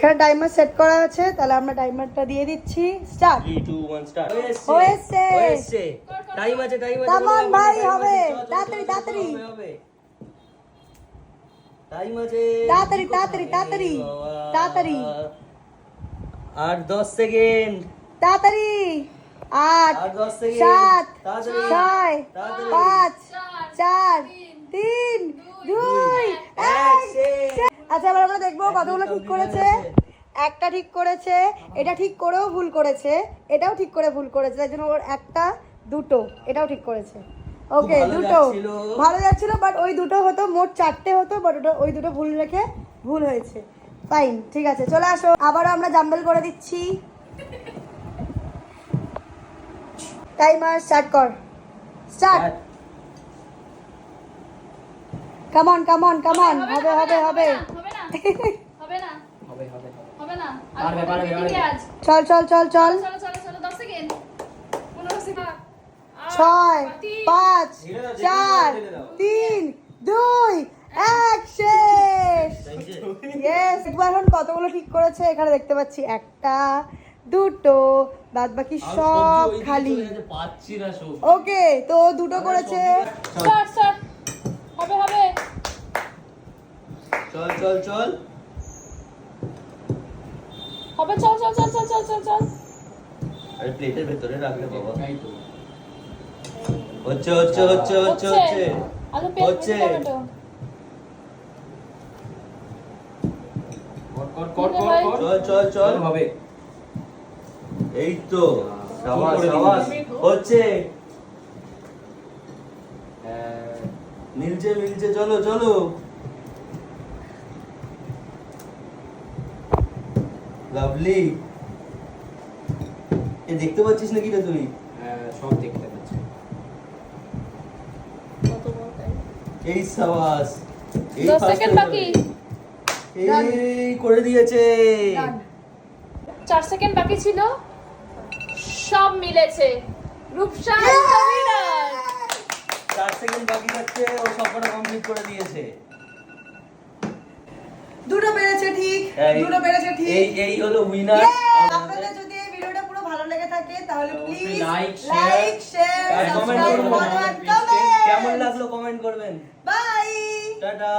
এখানে timer set করা আছে, তাহলে আমরা টাইমারটা দিয়ে দিচ্ছি। স্টার্ট। 3 2 1 স্টার্ট। হয়েছে। টাইম আছে কাম অন ভাই, হবে তাড়াতাড়ি তাড়াতাড়ি টাইম আছে তাড়াতাড়ি তাড়াতাড়ি তাড়াতাড়ি তাড়াতাড়ি আর 10 সেকেন্ড তাড়াতাড়ি। 8 আর 10 সেকেন্ড 7 তাড়াতাড়ি 6 তাড়াতাড়ি 5 4 3 2 1। আচ্ছা, এবার আমরা দেখবো কতগুলো ঠিক করেছে। একটা ঠিক করেছে, এটা ঠিক করেও ভুল করেছে, এটাও ঠিক করে ভুল করেছে, তাই জন্য ওর একটা দুটো এটাও ঠিক করেছে। ওকে, দুটো ভালো যাচ্ছিল, বাট ওই দুটো হতো, মোট 4টে হতো, বাট ওটা ওই দুটো ভুল রেখে ভুল হয়েছে। ফাইন, ঠিক আছে, চলে আসো। আবারও আমরা জাম্বেল করে দিচ্ছি। টাইমার স্টার্ট কর। Start. Come on come on come on. হবে হবে হবে। হবে না হবে হবে হবে না। পারবে, পারবে, পারবে। চল চল চল চল। চলো চলো চলো 10 সেকেন্ড 15 সেকেন্ড 6 5 4 3 2 1 শেষ। ইয়েস, একবার এখন কতগুলো ঠিক করেছে এখানে দেখতে পাচ্ছি, একটা দুটো, বাদ বাকি সব খালি। পাচ্ছি না সব। ওকে, তো দুটো করেছে। Start start. হবে হবে। চল চল চল হবে, চল চল চল চল চল চল চল। আরে প্লেটের ভিতরে রাখলে বাবা। হচ্ছে হচ্ছে হচ্ছে হচ্ছে হচ্ছে আলু পেঁয়াজ হচ্ছে। টমেটো। কর চল চল চল হবে। এই তো সাবাস সাবাস হচ্ছে। মিলছে মিলছে, চলো চলো। লাভলি। এ দেখতে পাচ্ছিস নাকি রে তুই? সব দেখতে পাচ্ছি। এই সাবাস। এই 10 first সেকেন্ড হয়ে বাকি। যাবে। এই করে দিয়েছে। 4 সেকেন্ড বাকি ছিল, সব মিলেছে। রূপসা উইনার। 4 সেকেন্ড বাকি থাকছে, ও সবকটা কমপ্লিট করে দিয়েছে। দুটো পেরেছে ঠিক, এই- দুটো পেরেছে ঠিক। এই হলো উইনার। আপনাদের যদি এই ভিডিওটা পুরো ভালো লেগে থাকে তাহলে প্লিজ like, লাইক শেয়ার আর কমেন্ট সাবস্ক্রাইব করবেন। করবেন। কেমন লাগলো কমেন্ট করবেন। বাই। টাটা।